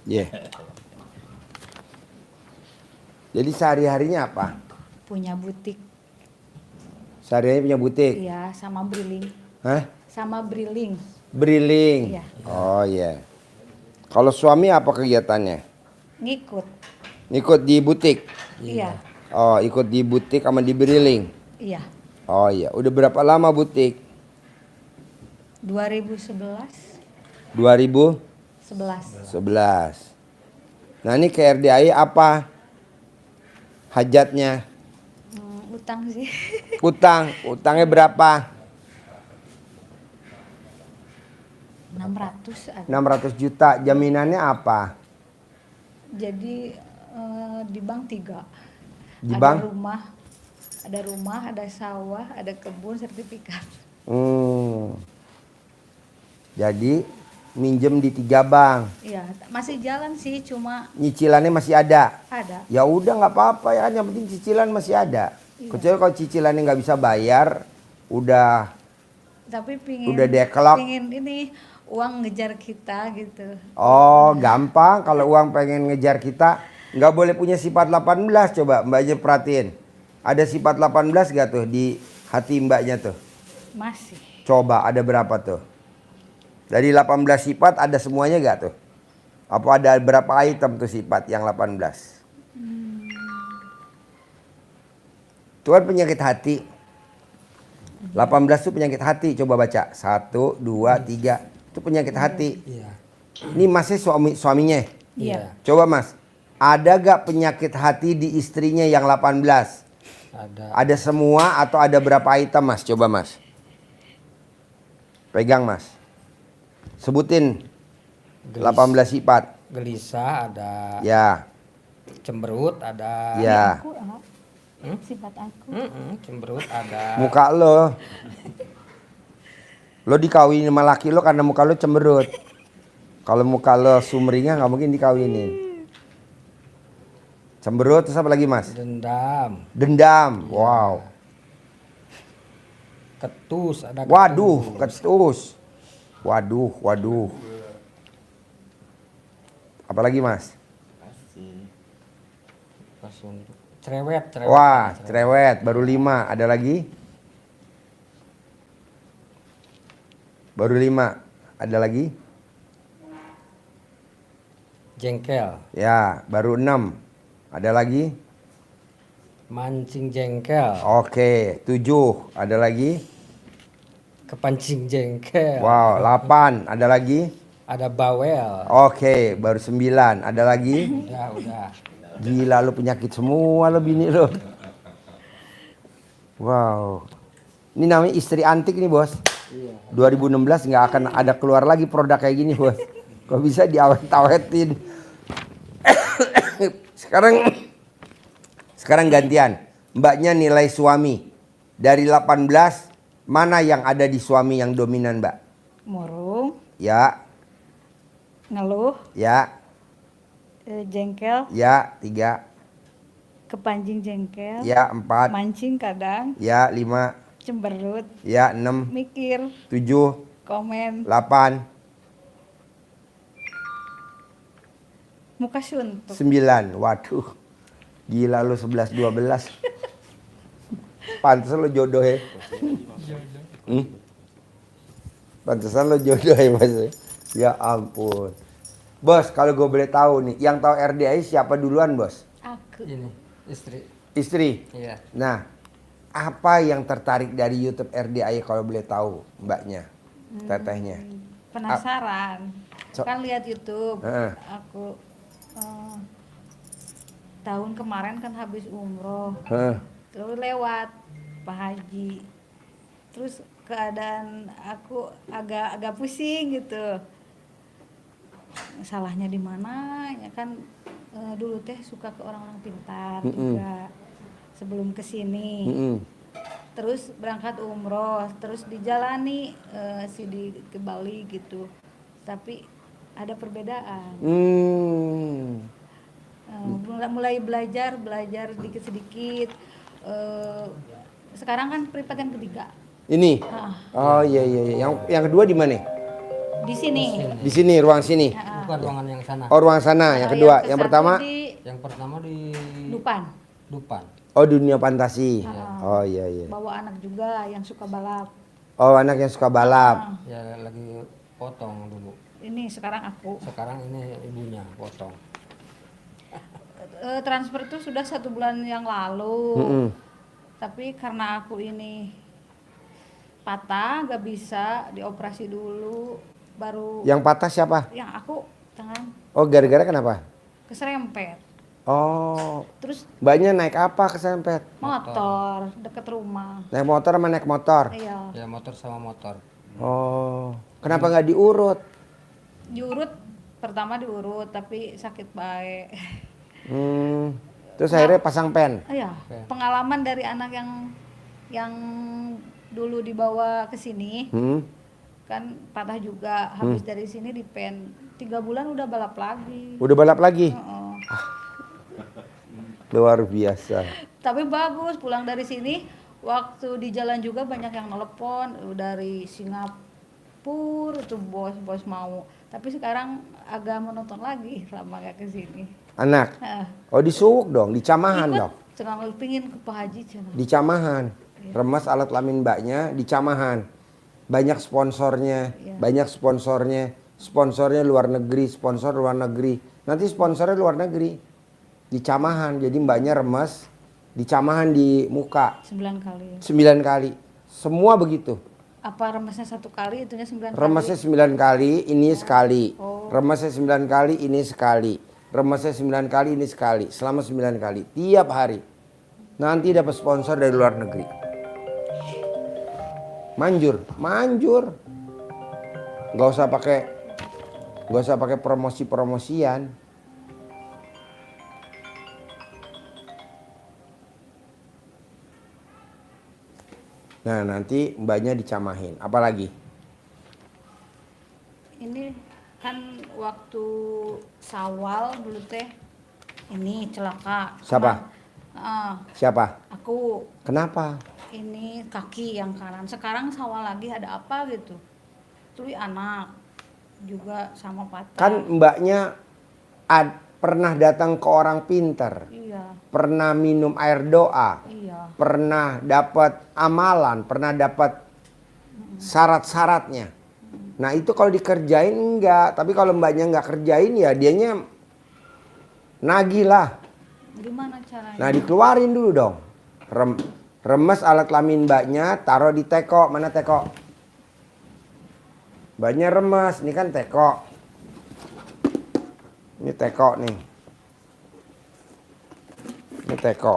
Iya. Jadi sehari-harinya apa? Punya butik. Sehari-harinya punya butik? Iya, sama briling. Hah? Sama briling. Briling? Iya. Oh iya. Kalau suami apa kegiatannya? Ngikut. Ikut di butik? Iya. Oh, ikut di butik sama di briling? Iya. Oh iya. Udah berapa lama butik? 2011. 2011. 11. Nah ini ke RDAI apa hajatnya? Utang sih. Utangnya berapa? 600 ada. 600 juta. Jaminannya apa? Jadi di bank 3. Di ada bank? rumah, ada sawah, ada kebun, sertifikat. Jadi minjem di 3 bank. Iya, masih jalan sih, cuma Nyicilannya masih ada. ada. Ya udah nggak apa-apa ya, yang penting cicilan masih ada. Iya. Kecuali kalau cicilannya nggak bisa bayar, udah Tapi pingin dekelak. pingin ini uang ngejar kita gitu. Oh, gampang kalau uang pengen ngejar kita, nggak boleh punya sifat 18. Coba mbaknya perhatiin. Ada sifat 18 gak tuh di hati mbaknya tuh? Masih. Coba ada berapa tuh? Dari 18 sifat ada semuanya gak tuh? Apa ada berapa item tuh sifat yang 18? Itu kan penyakit hati. 18 itu penyakit hati. Coba baca. 1, 2, 3. Itu penyakit hati. Iya. Ini masih suaminya. Iya. Coba mas. Ada gak penyakit hati di istrinya yang 18? Ada. Ada semua atau ada berapa item mas? Coba mas. Pegang mas. Sebutin 18 sifat. Gelisah ada. Ya. Cemberut ada. Ya. Aku, sifat aku. Cemberut ada. Muka lo. Lo dikawinin sama laki lo karena muka lo cemberut. Kalau muka lo sumringah nggak mungkin dikawinin. Cemberut terus apa lagi mas? Dendam. Dendam. Wow. Ketus ada. Waduh, ketus. Waduh. Apalagi mas? Cerewet. Wah, cerewet. Baru 5. Ada lagi? Baru 5. Ada lagi? Jengkel. Ya, baru 6. Ada lagi? Mancing jengkel. Oke, 7. Ada lagi? Kepancing jengkel. Wow, 8. Ada lagi? Ada bawel. Oke, baru 9. Ada lagi? Udah. Gila lu penyakit semua lo bini lo. Wow. Ini namanya istri antik nih bos. 2016 nggak akan ada keluar lagi produk kayak gini bos. Kok bisa diawet-awetin. Sekarang gantian. Mbaknya nilai suami. Dari 18, mana yang ada di suami yang dominan mbak? Murung, Ya, ngeluh, ya, jengkel, ya, 3. kepancing jengkel, Ya, 4. mancing kadang, Ya, 5. cemberut, Ya, 6. mikir, 7. komen, 8. muka suntuk. 9. Waduh. Gila lu 11 12. Pantesan lu jodoh ya. Pantesan lu jodoh ya Mas. Ya ampun. Bos, kalau gue boleh tahu nih, yang tahu RDAI siapa duluan, Bos? Aku. Ini istri. Istri. Iya. Nah, apa yang tertarik dari YouTube RDAI kalau boleh tahu, Mbaknya? Tetehnya. Penasaran. So- Kan lihat YouTube. Heeh. Aku tahun kemarin kan habis umroh. Heh. Terus lewat Pak Haji. Terus keadaan aku agak pusing gitu. Salahnya di mana? Ya kan dulu teh suka ke orang-orang pintar juga sebelum kesini. Terus berangkat umroh, terus dijalani ke Bali gitu. Tapi ada perbedaan. Mulai belajar sedikit-sedikit. Sekarang kan privat yang ketiga. Ini. Oh iya. Yang kedua di mana? Di sini. Di sini, ruang sini. Bukan ruangan yang sana. Oh, ruang sana. Yang kedua, yang satu pertama. di Yang pertama di Dupan. Dupan. Oh, dunia fantasi. Ah. Oh iya iya. Bawa anak juga yang suka balap. Oh, anak yang suka balap. Ya lagi potong dulu. Ini sekarang aku. Sekarang ini ibunya potong. Transfer itu sudah 1 bulan yang lalu. Mm-mm. Tapi karena aku ini patah, gak bisa dioperasi dulu. Baru Yang patah siapa? yang aku tangan Oh, gara-gara kenapa? keserempet. Oh, Terus mbaknya naik apa kesempet? motor deket rumah. Naik motor sama naik motor? Iya. Ya motor sama motor. Oh, kenapa nggak diurut? Diurut, pertama diurut tapi sakit baik. Terus akhirnya pasang pen. Iya, pengalaman dari anak yang dulu dibawa ke sini Hmm. kan patah juga, habis dari sini di pen 3 bulan udah balap lagi. Udah balap lagi? Heeh. Luar biasa. Tapi bagus pulang dari sini, waktu di jalan juga banyak yang telepon dari Singapura itu bos mau. Tapi sekarang agak menonton lagi lama gak ke sini. Anak? Heeh. Oh, disuwuk dong, di Camahan dong. Cenah pingin ke Pak Haji cenah. Di Camahan. Remes alat kelamin mbaknya di Camahan. Banyak sponsornya, Iya. banyak sponsornya. Sponsornya luar negeri, sponsor luar negeri. Nanti sponsornya luar negeri. Di Camahan, jadi mbaknya remes. Di Camahan di muka 9 kali. 9 kali. Semua begitu. Apa remesnya 1 kali, itunya 9 kali? Remesnya 9 kali, ini sekali. Oh. Remesnya 9 kali, ini sekali. Remesnya 9 kali, ini sekali. Selama 9 kali, tiap hari. Nanti dapat sponsor dari luar negeri. Manjur, manjur. Gak usah pakai promosi-promosian. Nah, nanti mbaknya dicamahin. Apalagi? Ini kan waktu Sawal dulu teh ini celaka. Siapa? Siapa? Aku Kenapa? ini kaki yang kanan. Sekarang Sawal lagi ada apa gitu. Tuli anak juga sama patah. Kan mbaknya pernah datang ke orang pinter. Iya, Pernah minum air doa. iya. Pernah dapat amalan. Pernah dapat syarat-syaratnya. Nah, itu kalau dikerjain enggak. Tapi kalau mbaknya enggak kerjain ya dianya nagih lah. Gimana caranya? Nah, dikeluarin dulu dong. Remes alat kelamin mbaknya, taruh di teko. Mana teko? Mbaknya remes, ini kan teko. Ini teko nih. Ini teko.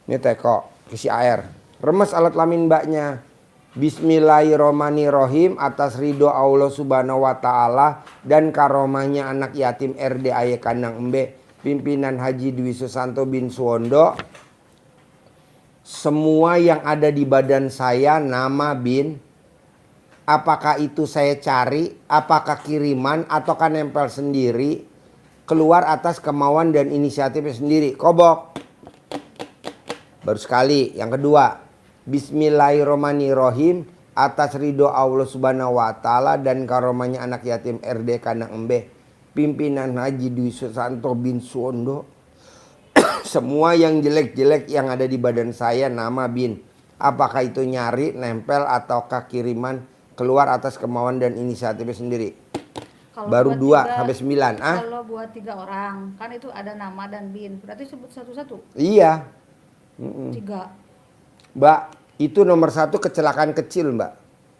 Ini teko, isi air. Remes alat kelamin mbaknya. Bismillahirrohmanirrohim, atas ridho Allah subhanahu wa ta'ala dan karomahnya anak yatim RD Aye Kandang Embe, pimpinan Haji Dwi Susanto bin Suwondo. Semua yang ada di badan saya nama bin. Apakah itu saya cari, apakah kiriman, ataukah nempel sendiri, keluar atas kemauan dan inisiatifnya sendiri. Kobok. Baru sekali. Yang kedua, Bismillahirrohmanirrohim, atas ridho Allah subhanahu wa ta'ala dan karomahnya anak yatim RD Kandang Embe, pimpinan Haji Dwi Susanto bin Suwondo. Semua yang jelek-jelek yang ada di badan saya nama bin. Apakah itu nyari, nempel, ataukah kiriman, keluar atas kemauan dan inisiatifnya sendiri. Kalau Baru buat 2 sampai 9. Kalau buat 3 orang, kan itu ada nama dan bin. Berarti sebut satu-satu. Iya. 3. Mbak, itu nomor 1 kecelakaan kecil, Mbak.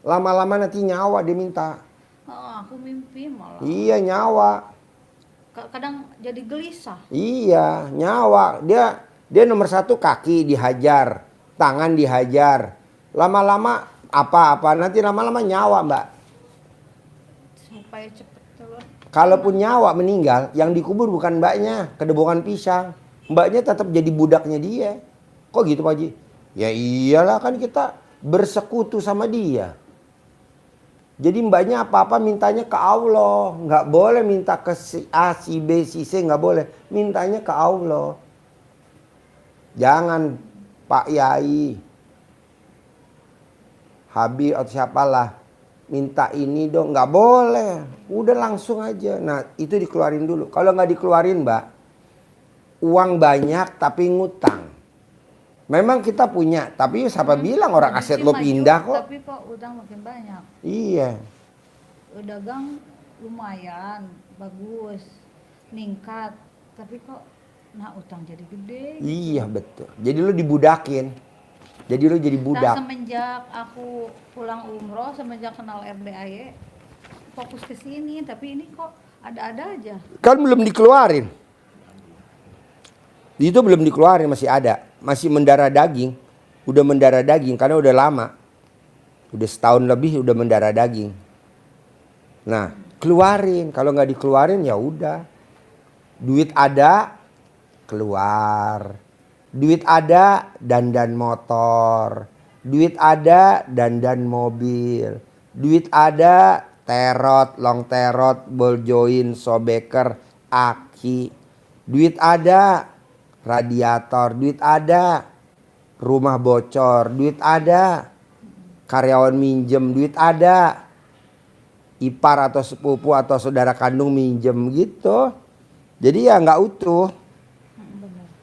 Lama-lama nanti nyawa dia minta. Aku mimpi malah. Iya, nyawa. Kadang jadi gelisah. Iya, nyawa. Dia nomor 1 kaki dihajar, tangan dihajar. Lama-lama apa-apa, nanti lama-lama nyawa, Mbak. Supaya cepet keluar. Kalaupun nyawa meninggal, yang dikubur bukan mbaknya, kedebokan pisang. Mbaknya tetap jadi budaknya dia. Kok gitu, Pak Haji? Ya iyalah, kan kita bersekutu sama dia. Jadi mbaknya apa-apa mintanya ke Allah. Nggak boleh minta ke si A, si B, si C, nggak boleh. Mintanya ke Allah. Jangan Pak Yai, Habib atau siapalah. minta ini dong, nggak boleh. Udah langsung aja. Nah itu dikeluarin dulu. Kalau nggak dikeluarin Mbak, uang banyak tapi ngutang. Memang kita punya, tapi siapa bilang orang aset lo Maju, pindah kok? Tapi kok utang makin banyak. Iya. Dagang lumayan, bagus, ningkat. Tapi kok utang jadi gede. Iya betul. Jadi lo dibudakin. Jadi lo jadi Nah, budak. semenjak aku pulang umroh, semenjak kenal RDAY, fokus ke sini. Tapi ini kok ada-ada aja. Kan belum dikeluarin. Itu belum dikeluarin, masih ada. Masih mendarah daging. Udah mendarah daging karena udah lama. Udah setahun lebih udah mendarah daging. Nah, keluarin. Kalau nggak dikeluarin ya udah. Duit ada, keluar. Duit ada, dandan motor. Duit ada, dandan mobil. Duit ada, terot, long terot, ball joint, sobeker, aki. Duit ada, radiator. Duit ada, rumah bocor. Duit ada, karyawan minjem. Duit ada, ipar atau sepupu atau saudara kandung minjem gitu. Jadi ya nggak utuh.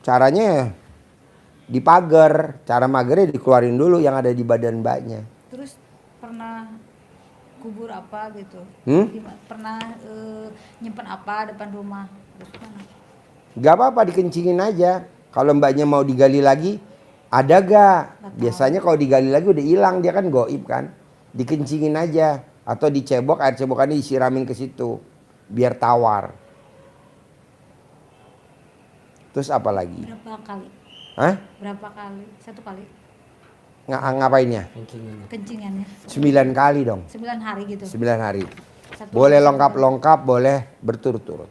Caranya dipager. Cara magernya dikeluarin dulu yang ada di badan mbaknya. Terus pernah kubur apa gitu? Pernah nyimpen apa depan rumah? Terus mana? Gak apa-apa dikencingin aja. Kalau mbaknya mau digali lagi, ada gak? Biasanya kalau digali lagi udah hilang, dia kan goib kan. Dikencingin aja. Atau dicebok, air cebokannya disiramin ke situ. Biar tawar. Terus apa lagi? Berapa kali? Hah? Berapa kali? 1 kali? Ngapainnya? Kencingannya. Kencingannya? 9 kali dong. 9 hari gitu? 9 hari. Satu Boleh hari lengkap-lengkap, boleh berturut-turut.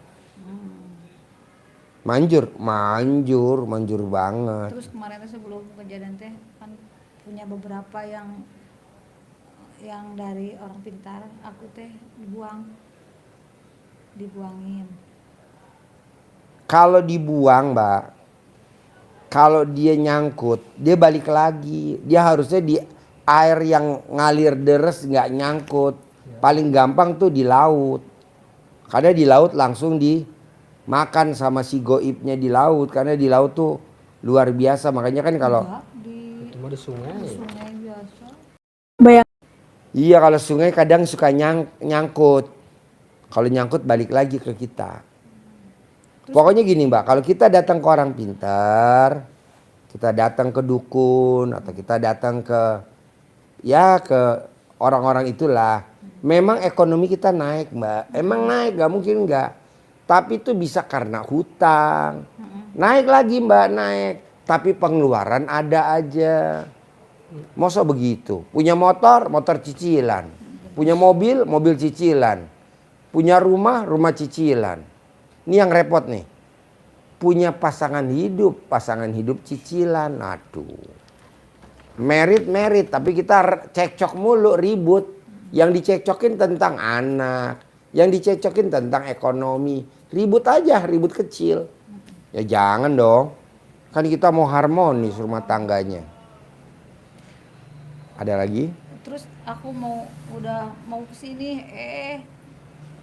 Manjur banget. Terus kemarin tuh sebelum kejadian teh kan punya beberapa yang dari orang pintar, aku teh dibuangin. Kalau dibuang mbak, kalau dia nyangkut, dia balik lagi. Dia harusnya di air yang ngalir deres nggak nyangkut. Paling gampang tuh di laut. Karena di laut langsung dimakan sama si goibnya di laut. Karena di laut tuh luar biasa. Makanya kan kalau Enggak, di Itu mah di sungai. sungai biasa. iya kalau sungai kadang suka nyangkut. Kalau nyangkut balik lagi ke kita. Pokoknya gini mbak, kalau kita datang ke orang pintar, kita datang ke dukun atau kita datang ke orang-orang itulah. Memang ekonomi kita naik mbak, emang naik gak mungkin enggak. Tapi itu bisa karena hutang, naik lagi mbak naik. Tapi pengeluaran ada aja. Masa begitu? Punya motor cicilan. Punya mobil cicilan. Punya rumah cicilan. Ini yang repot nih. Punya pasangan hidup cicilan. Aduh. Merit, tapi kita cekcok mulu, ribut. Yang dicekcokin tentang anak. Yang dicekcokin tentang ekonomi. Ribut aja, ribut kecil. Ya jangan dong. Kan kita mau harmonis rumah tangganya. Ada lagi? Terus aku udah mau kesini,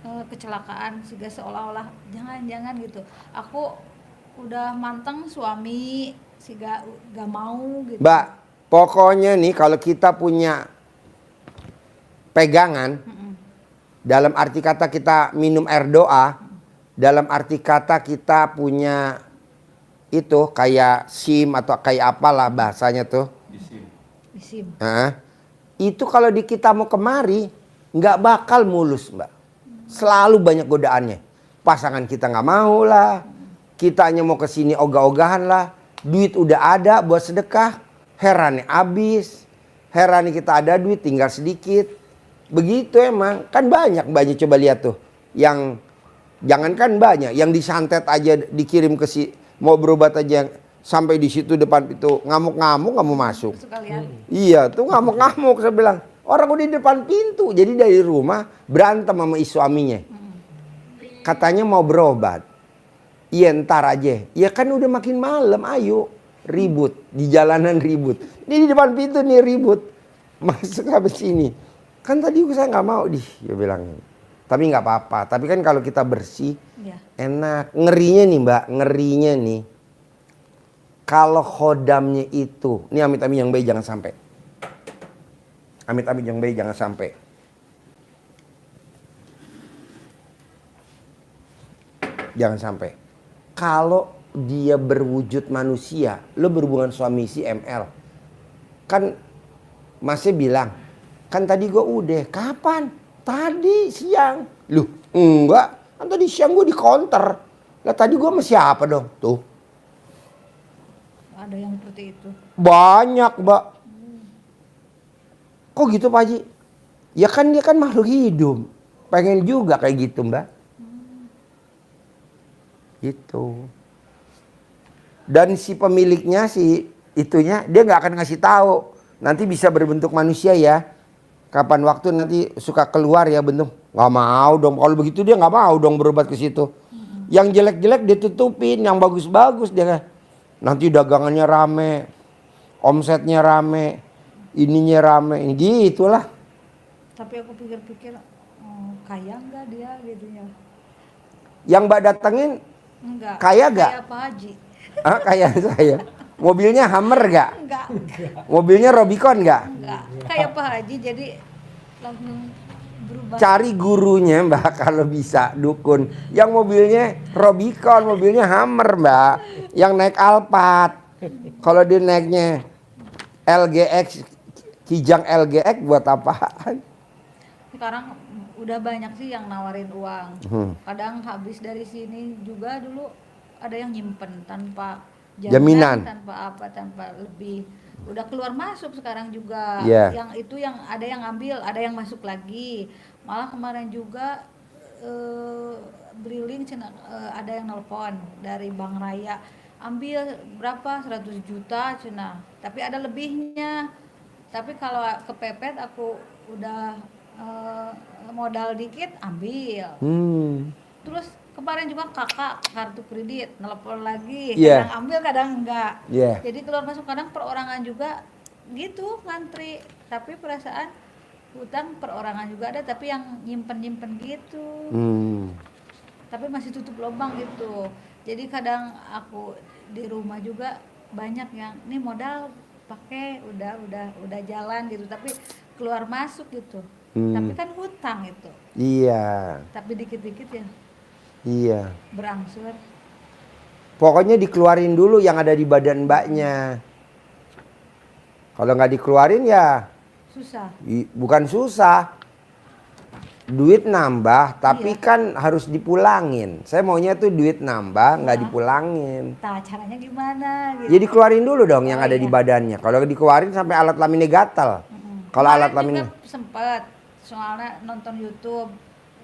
kecelakaan sehingga seolah-olah jangan gitu. Aku udah manteng suami sehingga gak mau gitu. Mbak, pokoknya nih kalau kita punya pegangan, dalam arti kata kita minum air doa, dalam arti kata kita punya itu kayak SIM atau kayak apalah bahasanya tuh. Isim. Itu kalau kita mau kemari nggak bakal mulus mbak. Selalu banyak godaannya. Pasangan kita nggak mau lah. Kitanya mau kesini ogah-ogahan lah. Duit udah ada buat sedekah. Herannya habis. Herannya kita ada duit tinggal sedikit. Begitu emang. Kan banyak coba lihat tuh. Yang jangankan banyak. Yang disantet aja dikirim ke mau berobat aja. Sampai di situ depan itu ngamuk-ngamuk nggak mau masuk. Sekalian. Iya tuh ngamuk-ngamuk saya bilang. Orang udah di depan pintu. Jadi dari rumah berantem sama suaminya. Katanya mau berobat. Iya ntar aja. Ya kan udah makin malam ayo. Ribut. Di jalanan ribut. Ini di depan pintu nih ribut. Masuk sampai sini. Kan tadi saya nggak mau dia bilang. Tapi nggak apa-apa. Tapi kan kalau kita bersih, Ya. enak. Ngerinya nih Mbak, ngerinya nih. Kalau khodamnya itu, ini amit-amit yang baik jangan sampai. Amit-amit yang baik jangan sampai. Jangan sampai. Kalau dia berwujud manusia, lo berhubungan suami si ML. Kan masnya bilang, kan tadi gue udah, kapan? Tadi siang. Loh, enggak. Kan tadi siang gue di counter. Lah tadi gue sama siapa dong? Tuh. Ada yang seperti itu. Banyak, Mbak. Kok gitu, Pak Haji? Ya kan dia kan makhluk hidup. Pengen juga kayak gitu, Mbak. Gitu. Dan si pemiliknya, si itunya, dia nggak akan ngasih tahu. Nanti bisa berbentuk manusia ya. Kapan waktu nanti suka keluar ya bentuk. Nggak mau dong. Kalau begitu dia nggak mau dong berobat ke situ. Yang jelek-jelek dia tutupin, yang bagus-bagus dia. Nanti dagangannya rame, omsetnya rame, ininya rame, gitulah. Tapi aku pikir-pikir, kaya enggak dia gitu ya? Yang Mbak datengin Enggak. kaya gak? Kayak Pak Haji. Ah, kayak saya. Mobilnya Hummer gak? Enggak. Mobilnya Robicon gak? Enggak. Kayak Pak Haji jadi langsung berubah. Cari gurunya Mbak kalau bisa dukun. Yang mobilnya Robicon, mobilnya Hummer Mbak. Yang naik Alphard. Kalau dia naiknya LGX, Kijang LGX buat apaan? Sekarang udah banyak sih yang nawarin uang. Kadang habis dari sini juga dulu ada yang nyimpen tanpa Jaminan. tanpa apa, tanpa lebih. Udah keluar masuk sekarang juga. Yeah. Yang itu yang ada yang ambil, ada yang masuk lagi. Malah kemarin juga Briling ada yang nelpon dari Bank Raya. Ambil berapa? 100 juta cina. Tapi ada lebihnya. Tapi kalau kepepet aku udah modal dikit ambil. Terus kemarin juga kakak kartu kredit nelpon lagi, Yeah. kadang ambil kadang enggak. Yeah. Jadi keluar masuk kadang perorangan juga gitu ngantri. Tapi perasaan hutang perorangan juga ada, tapi yang nyimpen gitu. Tapi masih tutup lubang gitu. Jadi kadang aku di rumah juga banyak yang nih modal pakai udah jalan gitu, tapi keluar masuk gitu. Tapi kan hutang itu. Iya. Tapi dikit-dikit ya Iya. berangsur. Pokoknya dikeluarin dulu yang ada di badan Mbaknya. Kalau nggak dikeluarin ya Susah. bukan susah. Duit nambah, tapi Iya. kan harus dipulangin. Saya maunya tuh duit nambah, nggak Nah. dipulangin. Nah, caranya gimana gitu. Jadi keluarin dulu dong yang Oh, ada iya. di badannya. Kalau dikeluarin sampai alat laminnya gatal. Kalau alat Kemarin laminnya, juga sempet soalnya nonton YouTube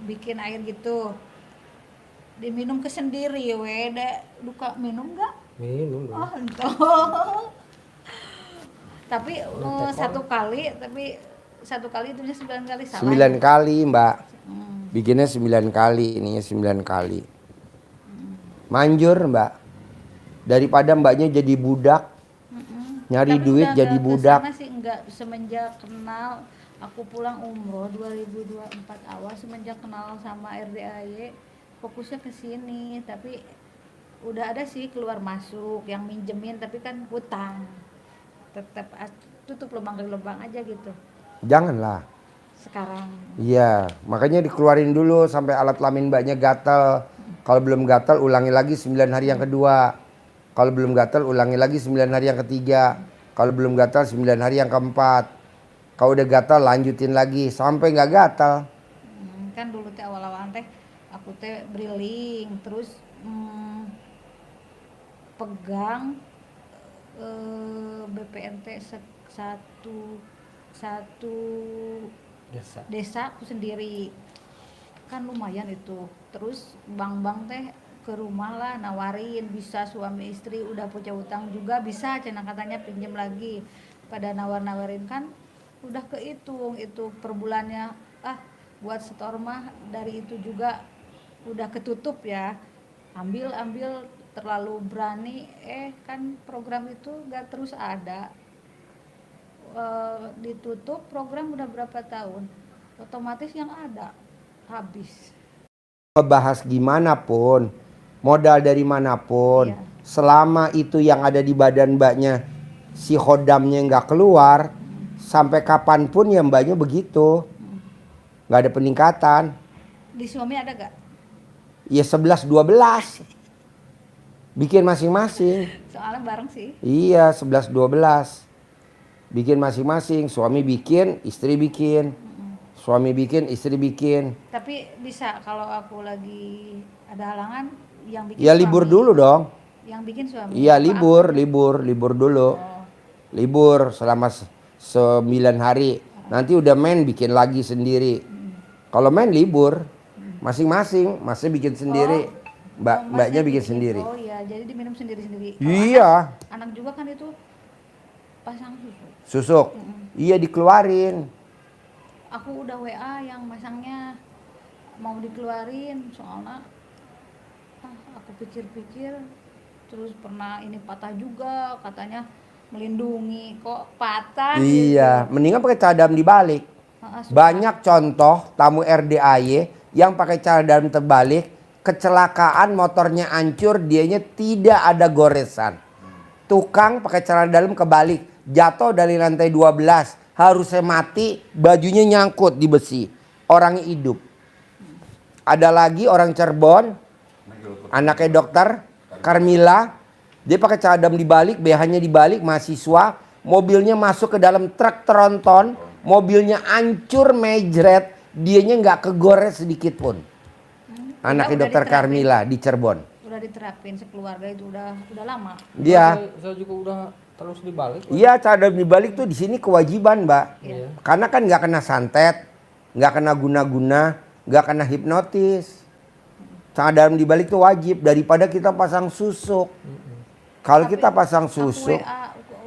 bikin air gitu. Diminum ke sendiri deh. Luka minum enggak? Minum dong. Oh, entah. Tapi satu kali itu 9 kali salah. 9 kali Mbak. Hmm. Bikinnya 9 kali, ininya 9 kali. Manjur Mbak. Daripada Mbaknya jadi budak, nyari Tapi duit udah jadi nggak budak. kesana sih, enggak semenjak kenal aku pulang umroh 2024 awal, semenjak kenal sama RDAY fokusnya ke sini. Tapi udah ada sih keluar masuk yang minjemin, tapi kan hutang. Tetap tutup lubang aja gitu Janganlah. sekarang. Iya, makanya dikeluarin dulu sampai alat kelamin Mbaknya gatal. Kalau belum gatal ulangi lagi 9 hari yang kedua. Kalau belum gatal ulangi lagi 9 hari yang ketiga. Kalau belum gatal 9 hari yang keempat. Kalau udah gatal lanjutin lagi sampai nggak gatal. Kan dulu teh awal-awal teh aku teh briling terus pegang BPNT satu desa aku sendiri, kan lumayan itu. Terus bank teh ke rumah lah nawarin, bisa suami istri udah punya utang juga bisa cina katanya pinjam lagi. Pada nawarin kan udah kehitung itu per bulannya, buat setor mah dari itu juga udah ketutup ya. Ambil terlalu berani, kan program itu gak terus ada. Ditutup program udah berapa tahun, otomatis yang ada habis. Ngebahas gimana pun, modal dari manapun, Iya. selama itu yang ada di badan mbaknya si khodamnya nggak keluar, sampai kapanpun ya mbaknya begitu, nggak ada peningkatan. Di suami ada gak? Ya 11-12 bikin masing-masing. Soalnya bareng sih. Iya 11-12 bikin masing-masing, suami bikin, istri bikin, suami bikin, istri bikin. Tapi bisa kalau aku lagi ada halangan yang bikin Ya libur suami. dulu dong. Yang bikin suami. Iya Apa libur dulu. Oh. Libur selama 9 hari. Nanti udah main bikin lagi sendiri. Kalau main libur masing-masing, masnya bikin sendiri, mbaknya Masnya bikin sendiri. Oh iya, jadi diminum sendiri-sendiri. Kalau Iya, anak juga kan itu pasang susu. susuk. Iya dikeluarin. Aku udah WA yang masangnya mau dikeluarin soalnya aku pikir-pikir terus pernah ini patah juga katanya melindungi kok patah Iya, mendingan pakai cadam dibalik. Suka. Banyak contoh tamu RDAY yang pakai cadam terbalik, kecelakaan motornya hancur, dianya tidak ada goresan. Tukang pakai celana dalam kebalik, jatuh dari lantai 12, harusnya mati, bajunya nyangkut di besi. Orangnya hidup. Ada lagi orang Cirebon, anaknya dokter Carmila, dia pakai cadam dibalik, BH-nya dibalik, mahasiswa, mobilnya masuk ke dalam truk tronton, mobilnya hancur mejret, dianya nggak kegores sedikit pun. Anaknya Udah dokter diterapin. Carmila di Cirebon. Udah diterapin sekeluarga itu udah lama. Dia, Saya juga udah terus dibalik. iya cadam dibalik tuh di sini kewajiban, Mbak. Iya. Karena kan nggak kena santet, nggak kena guna-guna, nggak kena hipnotis. Cadam dibalik tuh wajib daripada kita pasang susuk. Kalau kita pasang susuk,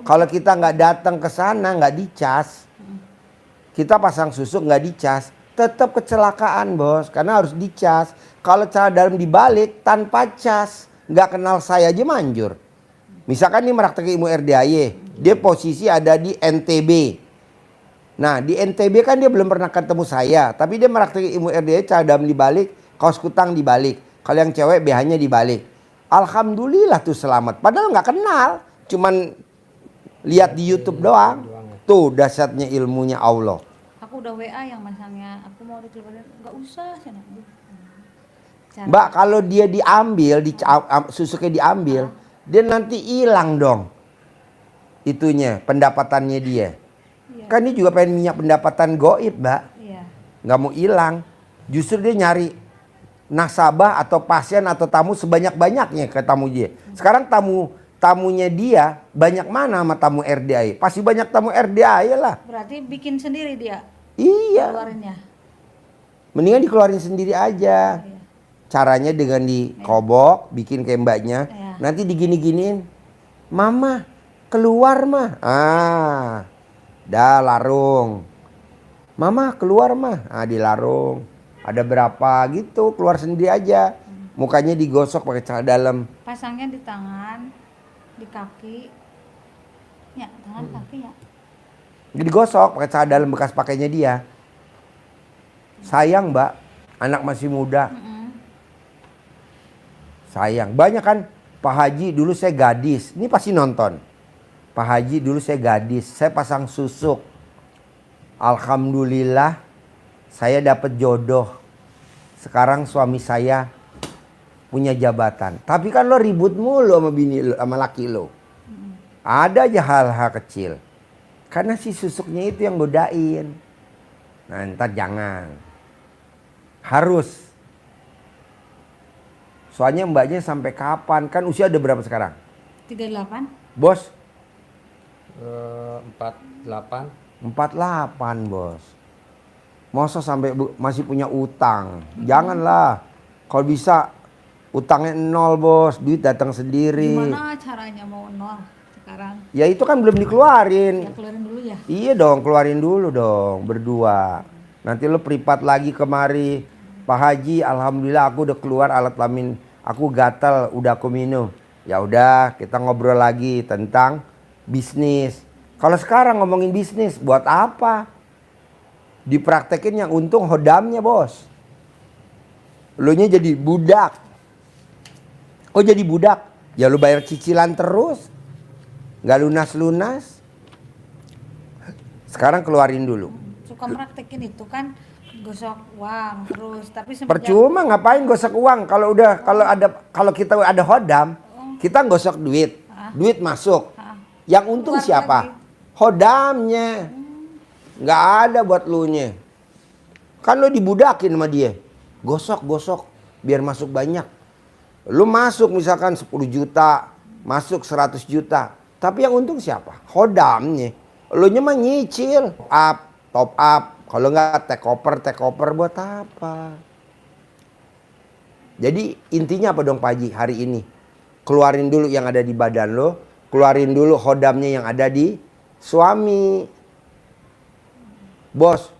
kalau kita nggak datang ke sana nggak dicas, kita pasang susuk nggak dicas, tetap kecelakaan bos, karena harus dicas. Kalau cadam dibalik tanpa cas, nggak kenal saya aja manjur. Misalkan nih meraktek ilmu RDAY, dia posisi ada di NTB. Nah di NTB kan dia belum pernah ketemu saya, tapi dia meraktek ilmu RDAY cadam dibalik, kaos kutang dibalik. Kalau yang cewek BH-nya dibalik. Alhamdulillah tuh selamat. Padahal nggak kenal, cuman lihat di YouTube doang. Tuh dahsyatnya ilmunya Allah. Aku udah WA yang masangnya, aku mau dikeluarin, nggak usah sana. Mbak kalau dia diambil, susuknya diambil, dia nanti hilang dong. Itunya pendapatannya dia. Iya. Kan dia juga pengen minyak pendapatan goib, Mbak. Iya. Nggak mau hilang. Justru dia nyari nasabah atau pasien atau tamu sebanyak-banyaknya ke tamu dia. Sekarang tamunya dia banyak mana sama tamu RDAY? Pasti banyak tamu RDAY lah. Berarti bikin sendiri dia Iya. keluarinnya. Mendingan dikeluarin sendiri aja. Iya. Caranya dengan dikobok, bikin kayak mbaknya. Iya. Nanti digini-giniin. Mama, keluar mah. Dah larung. Mama, keluar mah. Dilarung. Ada berapa gitu, keluar sendiri aja. Mukanya digosok pakai celana dalam. Pasangnya di tangan, di kaki. Ya, tangan kaki ya. Digosok pakai celana dalam bekas pakainya dia. Sayang, Mbak. Anak masih muda. Sayang. Banyak kan Pak Haji dulu saya gadis. Ini pasti nonton. Pak Haji dulu saya gadis. Saya pasang susuk. Alhamdulillah saya dapat jodoh. Sekarang suami saya punya jabatan. Tapi kan lo ribut mulu sama bini lo, sama laki lo. Ada aja hal-hal kecil. Karena si susuknya itu yang godain. Nah ntar jangan. Harus. Soalnya mbaknya sampai kapan? Kan usia ada berapa sekarang? 38. Bos? 48. 48 bos. Masa sampai masih punya utang? Janganlah. Kalau bisa utangnya 0 bos. Duit datang sendiri. Gimana caranya mau nol sekarang? Ya itu kan belum dikeluarin. Ya keluarin dulu ya. Iya dong, keluarin dulu dong berdua. Nanti lo privat lagi kemari. Pak Haji, alhamdulillah aku udah keluar alat kelamin. Aku gatal, udah aku minum. Ya udah, kita ngobrol lagi tentang bisnis. Kalau sekarang ngomongin bisnis, buat apa? Dipraktekin yang untung hodamnya bos. Lu nya jadi budak. Oh jadi budak? Ya lu bayar cicilan terus. Gak lunas-lunas. Sekarang keluarin dulu. Suka praktekin itu kan gosok uang terus, tapi semenjak Percuma ngapain gosok uang kalau kita ada hodam, kita gosok duit. Duit masuk. Yang untung Keluar siapa? lagi. Hodamnya. Nggak ada buat lu nya. Kan lu dibudakin sama dia. Gosok biar masuk banyak. Lu masuk misalkan 10 juta, masuk 100 juta. Tapi yang untung siapa? Hodamnya. Lu nya mah nyicil, top up. Kalau nggak take over buat apa? Jadi intinya apa dong Pak Haji hari ini? Keluarin dulu yang ada di badan lo, keluarin dulu hodamnya yang ada di suami. Bos,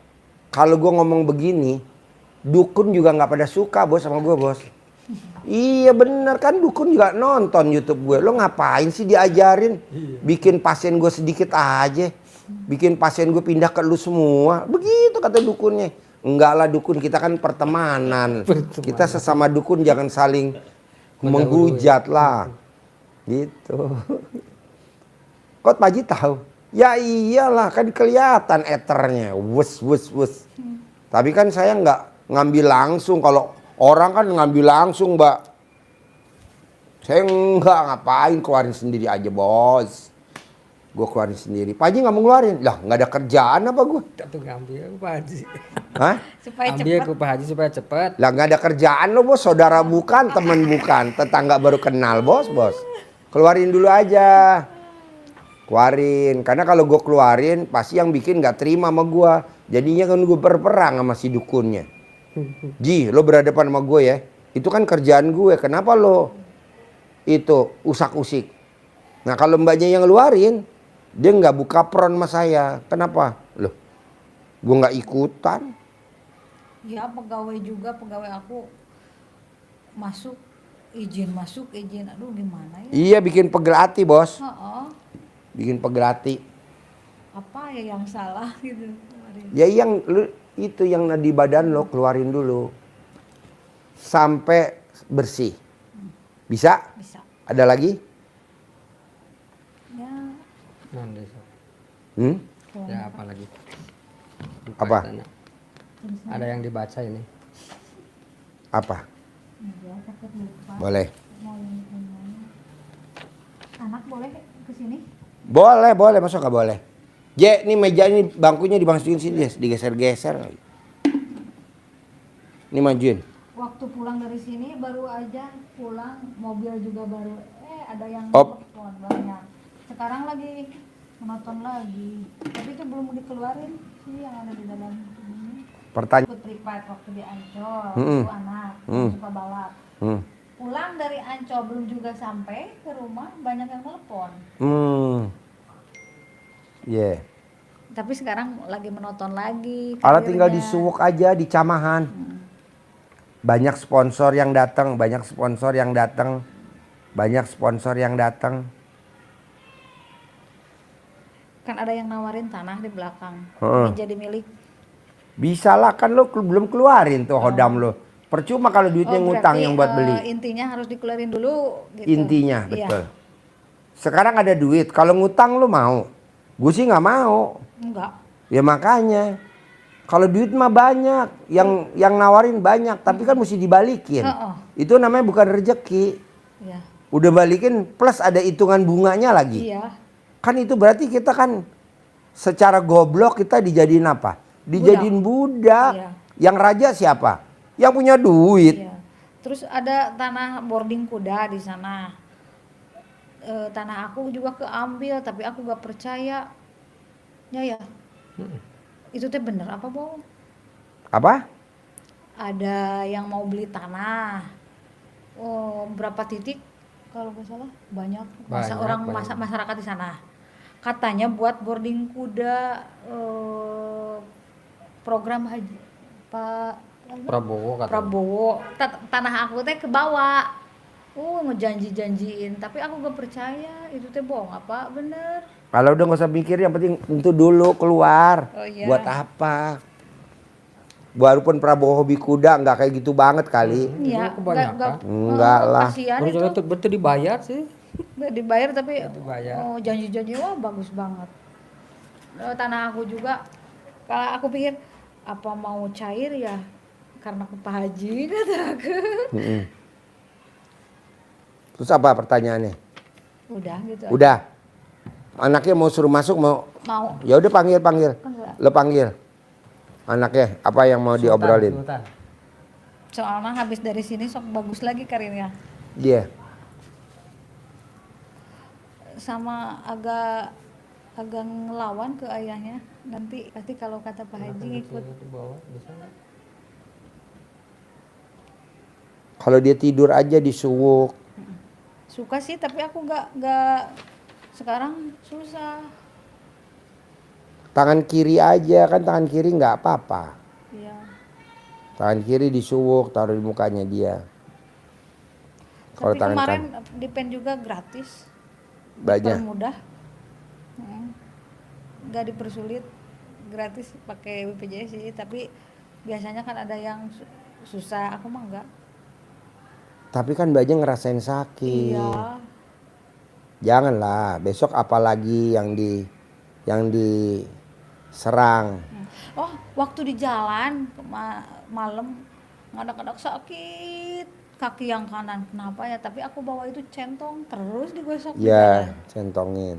kalau gue ngomong begini, dukun juga nggak pada suka bos sama gue bos. Iya bener kan, dukun juga nonton YouTube gue. Lo ngapain sih diajarin? Bikin pasien gue sedikit aja. Bikin pasien gue pindah ke lu semua. Begitu kata dukunnya. Enggak lah dukun, kita kan pertemanan. Kita sesama dukun jangan saling menghujat lah. Gitu. Kok Pak Haji tahu? Ya iyalah kan kelihatan eternya. Wus. Tapi kan saya nggak ngambil langsung. Kalau orang kan ngambil langsung Mbak. Saya nggak ngapain, keluarin sendiri aja bos. Gue keluarin sendiri. Pak Haji nggak mau ngeluarin? Lah nggak ada kerjaan apa gue? Tapi ngambil ke Pak Haji. Hah? supaya Ambil cepat. ke Pak Haji supaya cepat. Lah nggak ada kerjaan lo bos, saudara bukan, teman bukan, tetangga baru kenal bos. Keluarin dulu aja. Keluarin, karena kalau gue keluarin pasti yang bikin nggak terima sama gue. Jadinya kan gue berperang sama si dukunnya. Ji, lo berhadapan sama gue ya. Itu kan kerjaan gue. Kenapa lo itu usak-usik? Nah kalau mbaknya yang ngeluarin, dia nggak buka peron sama saya. Kenapa? Loh, gue nggak ikutan. Ya pegawai aku masuk izin, aduh gimana ya? Iya bikin pegel hati bos. Oh, Bikin pegel hati. apa ya yang salah gitu kemarin. Ya yang lu itu yang di badan lo keluarin dulu. Sampai bersih. Bisa? Bisa. Ada lagi? Ya Nanti so. Hmm? Ya apa lagi? Apa? Tanya. Ada yang dibaca ini. Apa? enggak, takut lupa. Boleh. Mau yang mana? Anak boleh kesini? Boleh. Masa nggak boleh? Je, ini meja ini bangkunya dimasukin sini deh. Digeser-geser. Ini majuin. Waktu pulang dari sini baru aja pulang, mobil juga baru ada yang Op. telepon banyak. Sekarang lagi menonton lagi, tapi itu belum dikeluarin sih yang ada di dalam ini. Pertanyaan. Putri Pat waktu di Ancol, Mm-mm. itu anak suka balap. Pulang dari Ancol belum juga sampai ke rumah banyak yang telepon. Yeah. Tapi sekarang lagi menonton lagi. Ala tinggal di karirnya. Suwok aja, di Camahan. Banyak sponsor yang datang. Kan ada yang nawarin tanah di belakang, Heeh. ini jadi milik. Bisa lah kan lo belum keluarin tuh hodam lo. Percuma kalau duitnya ngutang berarti, yang buat beli. Intinya harus dikeluarin dulu. Gitu. Intinya Iya. betul. Sekarang ada duit, kalau ngutang lo mau? Gue sih nggak mau. Enggak. Ya makanya. Kalau duit mah banyak, yang nawarin banyak, tapi kan mesti dibalikin. Itu namanya bukan rezeki. Iya. Udah balikin plus ada hitungan bunganya lagi. Iya. Kan itu berarti kita kan secara goblok kita dijadiin apa? Dijadiin budak. Iya. Yang raja siapa? Yang punya duit. Iya. Terus ada tanah boarding kuda di sana. Tanah aku juga keambil, tapi aku gak percaya. Ya. Itu teh bener apa bohong? Apa? Ada yang mau beli tanah. Oh, berapa titik? Kalau nggak salah banyak. Banyak. Masyarakat di sana. Katanya buat boarding kuda, program haji Pak Prabowo kata. Prabowo. Tanah aku teh ke bawah. Ngejanji-janjiin, tapi aku gak percaya itu teh bohong apa bener. Kalau udah nggak usah mikir, yang penting itu dulu keluar. Oh, iya. Buat apa? Walaupun Prabowo hobi kuda nggak kayak gitu banget kali. Iya, kebanyakan. Enggak lah. kasihan Terus itu. itu betul dibayar sih. Nggak dibayar tapi dibayar. oh, janji-janji wah bagus banget. Tanah aku juga kalau aku pikir apa mau cair ya karena ke Pak Haji kata aku. Mm-mm. Terus apa pertanyaannya? Udah gitu aja. Udah. Anaknya mau suruh masuk mau. Mau Ya udah panggil. enggak. Lo panggil. Anaknya apa yang mau diobrolin? Sultan. Soalnya habis dari sini sok bagus lagi karirnya. Dia. Sama agak ngelawan ke ayahnya. Nanti pasti kalau kata Pak Haji ikut. Di bawah, bisa nggak? Kalau dia tidur aja disuwuk. Suka sih tapi aku nggak sekarang susah. Tangan kiri aja kan, tangan kiri nggak apa-apa. Iya. Tangan kiri disuwuk, taruh di mukanya dia. Kalau Tapi tangan kemarin kan di pen juga gratis. banyak. Mudah. Nggak dipersulit, gratis pakai BPJS sih. Tapi biasanya kan ada yang susah. Aku mah enggak. Tapi kan banyak ngerasain sakit. Iya. Janganlah, besok apalagi yang diserang. Oh, waktu di jalan malam kadang-kadang sakit kaki yang kanan. Kenapa ya? Tapi aku bawa itu centong terus digosok di Ya, jalan. centongin.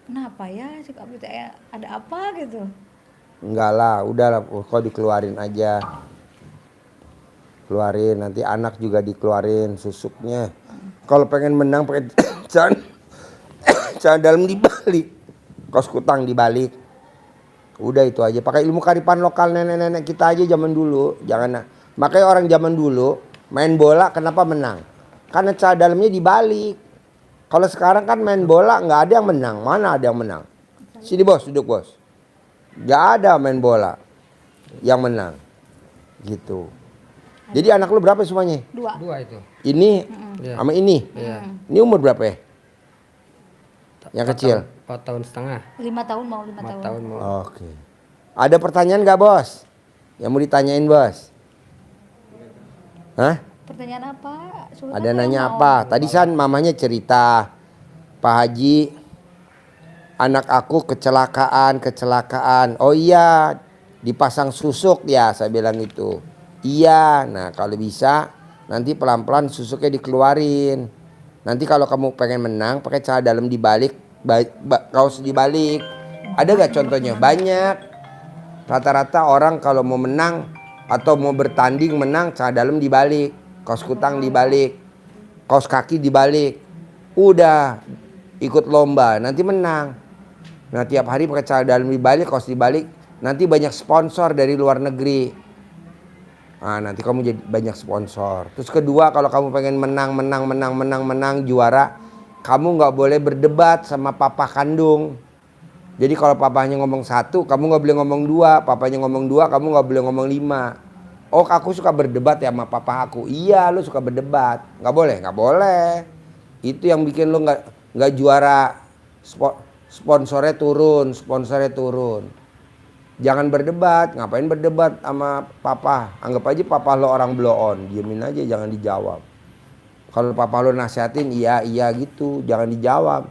Kenapa ya? Si Kak Bita ada apa gitu? Enggak lah, udahlah, kok dikeluarin aja. Keluarin, nanti anak juga dikeluarin susuknya. Kalau pengen menang pakai jangan dalam dibalik. Kos kutang dibalik. Udah itu aja. Pakai ilmu kearifan lokal nenek-nenek kita aja zaman dulu. Jangan. Makanya orang zaman dulu main bola kenapa menang? Karena cara dalamnya dibalik. Kalau sekarang kan main bola nggak ada yang menang. Mana ada yang menang? Sini bos, duduk bos. Nggak ada main bola yang menang. Gitu. Jadi anak lu berapa semuanya? 2. Dua itu. Ini Iya. sama ini. Iya. Ini umur berapa ya? Yang kecil. 4 tahun setengah. 5 tahun mau 5 4 tahun. tahun mau. Oke. Ada pertanyaan nggak bos? Yang mau ditanyain bos? Hah? Pertanyaan apa? Sultan Ada yang nanya mau. apa? Tadi kan mamanya cerita, Pak Haji, anak aku kecelakaan. Oh iya, dipasang susuk ya, saya bilang itu. Iya, nah kalau bisa nanti pelan-pelan susuknya dikeluarin. Nanti kalau kamu pengen menang, pakai celana dalam dibalik, kaos dibalik. Ada gak contohnya? Banyak. Rata-rata orang kalau mau menang atau mau bertanding menang, celana dalam dibalik, kaos kutang dibalik, kaos kaki dibalik. Udah ikut lomba, nanti menang. Nah tiap hari pakai celana dalam dibalik, kaos dibalik, nanti banyak sponsor dari luar negeri. Nah, nanti kamu jadi banyak sponsor. Terus kedua, kalau kamu pengen menang juara, kamu nggak boleh berdebat sama papa kandung. Jadi kalau papanya ngomong 1, kamu nggak boleh ngomong 2. Papanya ngomong 2, kamu nggak boleh ngomong 5. Oh, aku suka berdebat ya sama papa aku. Iya, lu suka berdebat. Nggak boleh, nggak boleh. Itu yang bikin lu nggak juara. Sponsornya turun. Jangan berdebat, ngapain berdebat sama papa? Anggap aja papa lo orang blow on, diemin aja, jangan dijawab. Kalau papa lo nasihatin, iya gitu, jangan dijawab.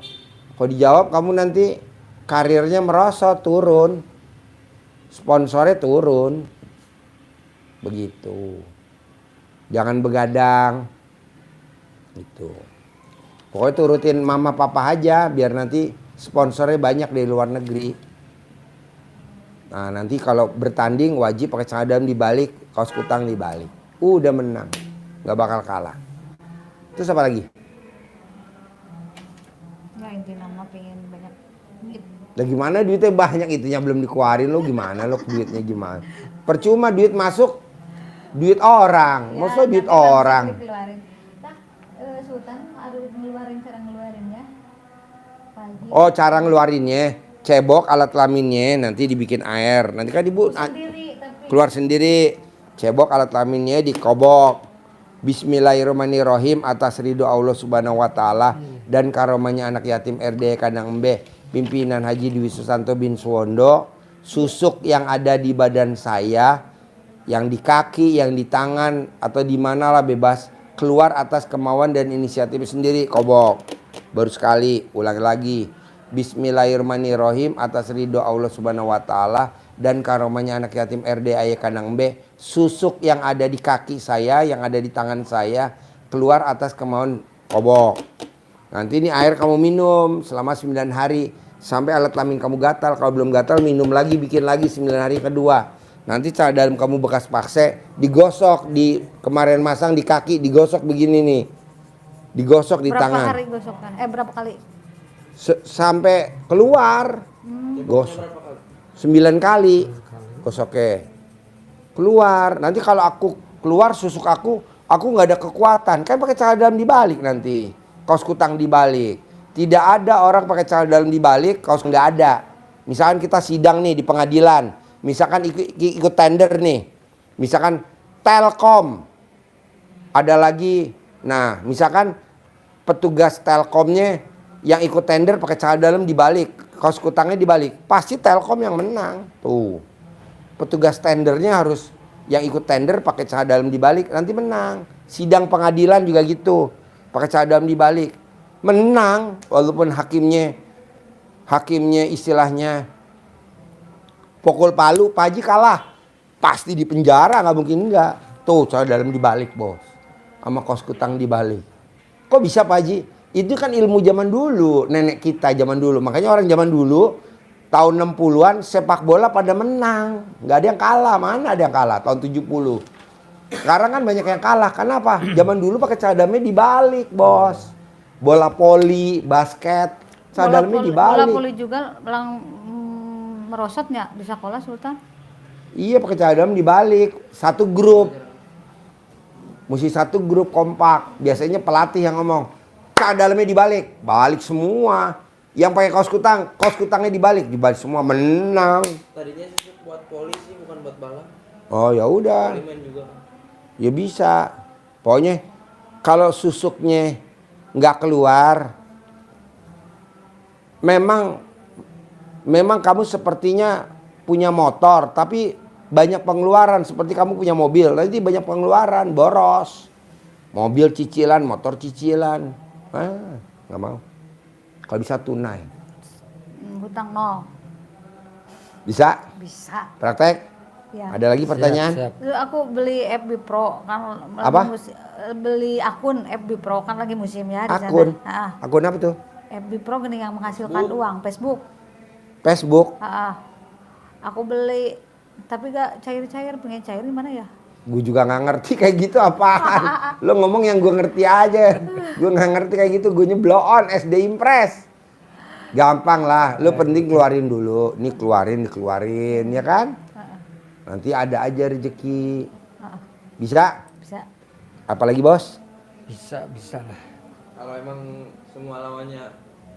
Kalau dijawab kamu nanti karirnya merosot, turun. Sponsornya turun. Begitu. Jangan begadang. Gitu. Pokoknya turutin mama papa aja, biar nanti sponsornya banyak dari luar negeri. Nah nanti kalau bertanding wajib pakai celana dalam dibalik, kaos kutang dibalik. Udah menang, nggak bakal kalah. Terus apa lagi? Ya intinya mama pengen banyak duit. Lah gimana duitnya banyak, itunya belum dikeluarin lo gimana lo duitnya gimana? Percuma duit masuk, duit orang, maksudnya duit nanti kan orang. bisa dikeluarin. Nah, Sultan harus ngeluarin cara ngeluarinnya. Pagi. Oh cara ngeluarinnya, cebok alat kelaminnya nanti dibikin air. Nanti kan ibu Sendiri tapi keluar sendiri. Cebok alat kelaminnya dikobok. Bismillahirrahmanirrahim atas ridho Allah Subhanahu wa taala dan karomanya anak yatim RD Kandang Embe pimpinan Haji Dwi Susanto bin Suwondo. Susuk yang ada di badan saya Yang di kaki, yang di tangan, atau di mana lah bebas. Keluar atas kemauan dan inisiatif sendiri. Kobok. Baru sekali, ulang lagi. Bismillahirrahmanirrahim, atas ridho Allah subhanahu wa ta'ala dan karomanya anak yatim RD Ayah Kandang B. Susuk yang ada di kaki saya, yang ada di tangan saya, keluar atas kemauan. Kobok. Nanti ini air kamu minum selama 9 hari. Sampai alat kelamin kamu gatal. Kalau belum gatal minum lagi, bikin lagi 9 hari kedua. Nanti cara dalam kamu bekas pakse, digosok. Di kemarin masang di kaki, digosok begini nih. Digosok di tangan. Berapa hari gosokkan? Berapa kali? Sampai keluar. Gosok 9 kali gosoknya. Keluar. Nanti kalau aku keluar susuk aku nggak ada kekuatan. Kan pakai celana dalam dibalik nanti. Kaos kutang dibalik. Tidak ada orang pakai celana dalam dibalik, kaos nggak ada. Misalkan kita sidang nih di pengadilan. Misalkan ikut tender nih. Misalkan Telkom. Ada lagi. Nah, misalkan petugas Telkomnya yang ikut tender pakai celana dalam dibalik, kaos kutangnya dibalik, pasti Telkom yang menang. Tuh. Petugas tendernya harus yang ikut tender pakai celana dalam dibalik, nanti menang. Sidang pengadilan juga gitu. Pakai celana dalam dibalik. Menang walaupun hakimnya istilahnya pukul palu, Pak Haji kalah. Pasti di penjara, nggak mungkin enggak. Tuh celana dalam dibalik, Bos. Sama kaos kutang dibalik. Kok bisa Pak Haji? Itu kan ilmu zaman dulu, nenek kita zaman dulu. Makanya orang zaman dulu, tahun 60-an sepak bola pada menang. Nggak ada yang kalah, mana ada yang kalah tahun 70. Sekarang kan banyak yang kalah, kenapa? Zaman dulu pakai cadamnya dibalik, Bos. Bola voli, basket, cadamnya dibalik. Bola voli juga merosotnya di sekolah Sultan? Iya, pakai cadam dibalik. Satu grup. Mesti satu grup kompak. Biasanya pelatih yang ngomong, dalamnya dibalik, balik semua. Yang pakai kaos kutangnya dibalik semua, menang. Tadinya susuk buat polisi bukan buat balap. Oh ya udah. Polimen juga. Ya bisa. Pokoknya kalau susuknya nggak keluar, memang kamu sepertinya punya motor, tapi banyak pengeluaran. Seperti kamu punya mobil, nanti banyak pengeluaran, boros. Mobil cicilan, motor cicilan. Nggak mau. Kalau bisa tunai. Hutang 0. Bisa? Bisa. Praktek? Ya. Ada lagi pertanyaan? Siap. Dulu aku beli FB Pro kan Apa? Beli akun FB Pro kan lagi musim ya di Akun? sana. Akun apa tuh? FB Pro gini yang menghasilkan uang, Facebook. Facebook? Aku beli tapi gak cair-cair, pengen cair di mana ya? Gue juga nggak ngerti kayak gitu apaan. Lo ngomong yang gue ngerti aja. Gue nggak ngerti kayak gitu. Gue blow on SD Impress. Gampang lah. Lo penting keluarin dulu. Nih dikeluarin ya kan? Nanti ada aja rezeki. Bisa? Bisa. Apalagi bos? Bisa lah. Kalau emang semua lawannya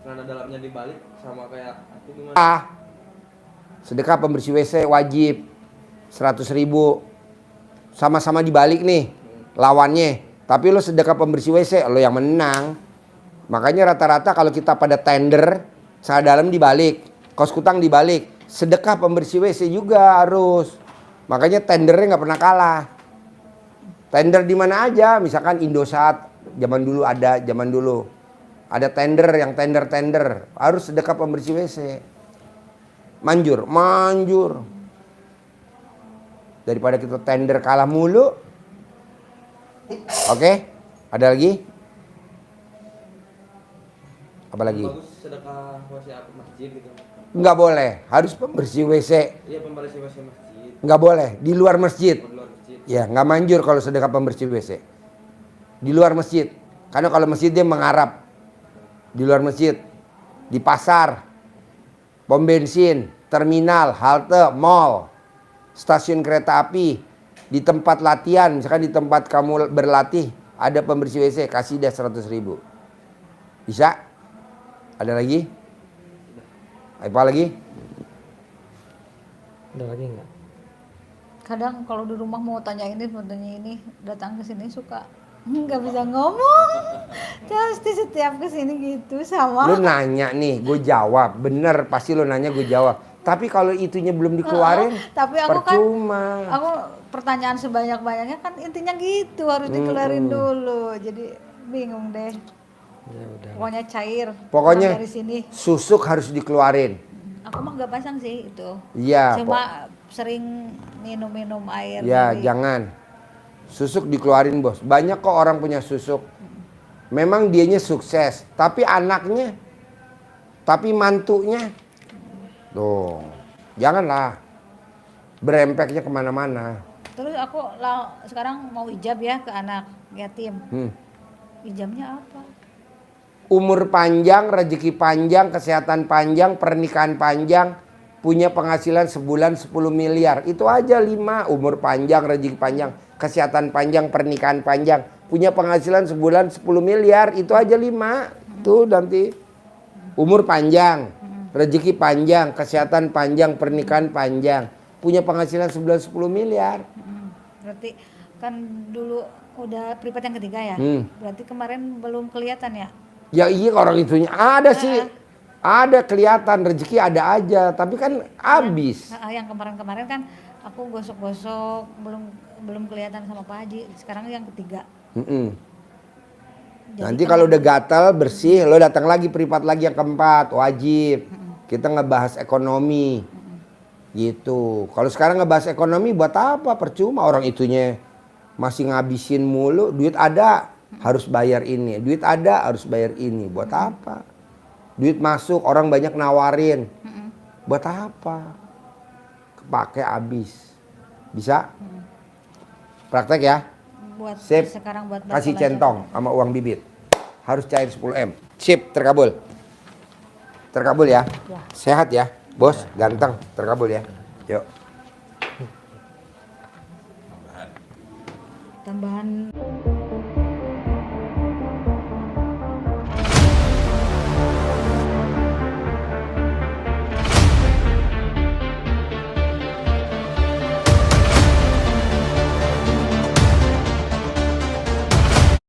celana dalamnya dibalik sama kayak aku gimana? Sedekah pembersih WC wajib 100.000. Sama-sama dibalik nih lawannya. Tapi lo sedekah pembersih WC, lo yang menang. Makanya rata-rata kalau kita pada tender, celana dalam dibalik, kaos kutang dibalik, sedekah pembersih WC juga harus. Makanya tendernya nggak pernah kalah. Tender di mana aja, misalkan Indosat, zaman dulu ada tender yang tender harus sedekah pembersih WC. Manjur. Daripada kita tender kalah mulu. Oke? Ada lagi? Apa lagi? Bagus sedekah WC masjid gitu. Nggak boleh. Harus pembersih WC. Iya, pembersih WC masjid. Nggak boleh. Di luar masjid. Di luar masjid. Ya, nggak manjur kalau sedekah pembersih WC. Di luar masjid. Karena kalau masjid dia mengarap. Di luar masjid. Di pasar. Pom bensin. Terminal. Halte. Mall. Stasiun kereta api, di tempat latihan, misalkan di tempat kamu berlatih ada pembersih WC, kasih dia 100.000. Bisa? Ada lagi? Apa lagi? Ada lagi nggak? Kadang kalau di rumah mau tanya ini, datang ke sini suka nggak bisa ngomong. Pasti setiap kesini gitu sama. Lu nanya nih, gue jawab. Bener, pasti lu nanya gue jawab. Tapi kalau itunya belum dikeluarin, Tapi aku percuma. aku pertanyaan sebanyak-banyaknya kan intinya gitu harus dikeluarin dulu. Jadi bingung deh. Ya udah. Pokoknya cair. Pokoknya pulang dari sini. susuk harus dikeluarin. Aku mah nggak pasang sih itu. Iya. Cuma sering minum air. Ya, dari- jangan. Susuk dikeluarin, Bos. Banyak kok orang punya susuk. Memang dianya sukses, tapi anaknya, tapi mantunya, tuh, janganlah berempeknya kemana-mana. Terus aku sekarang mau ijab ya ke anak yatim. Ijabnya apa? Umur panjang, rezeki panjang, kesehatan panjang, pernikahan panjang, punya penghasilan sebulan 10 miliar. Itu aja 5. Umur panjang, rezeki panjang, kesehatan panjang, pernikahan panjang, punya penghasilan sebulan 10 miliar. Itu aja 5. Tuh nanti. Umur panjang, rezeki panjang, kesehatan panjang, pernikahan panjang, punya penghasilan sebulan 10 miliar. Berarti kan dulu udah privat yang ketiga ya. Berarti kemarin belum kelihatan ya. Ya iya orang itunya ada sih. Ada kelihatan rezeki ada aja, tapi kan habis. Yang kemarin-kemarin kan aku gosok-gosok belum kelihatan sama Pak Haji. Sekarang yang ketiga. Jadi Nanti kalau udah gatal bersih, lo datang lagi privat lagi yang keempat, wajib. Kita ngebahas ekonomi. Gitu. Kalau sekarang ngebahas ekonomi buat apa? Percuma orang itunya masih ngabisin mulu, duit ada harus bayar ini, duit ada harus bayar ini. Buat apa? Duit masuk orang banyak nawarin. Buat apa? Kepake habis. Bisa? Praktek ya? buat Sip. sekarang buat Kasih belajar. centong sama uang bibit. Harus cair 10M. Sip, terkabul. Terkabul ya. Sehat ya, Bos, ganteng, terkabul ya. Yuk. Tambahan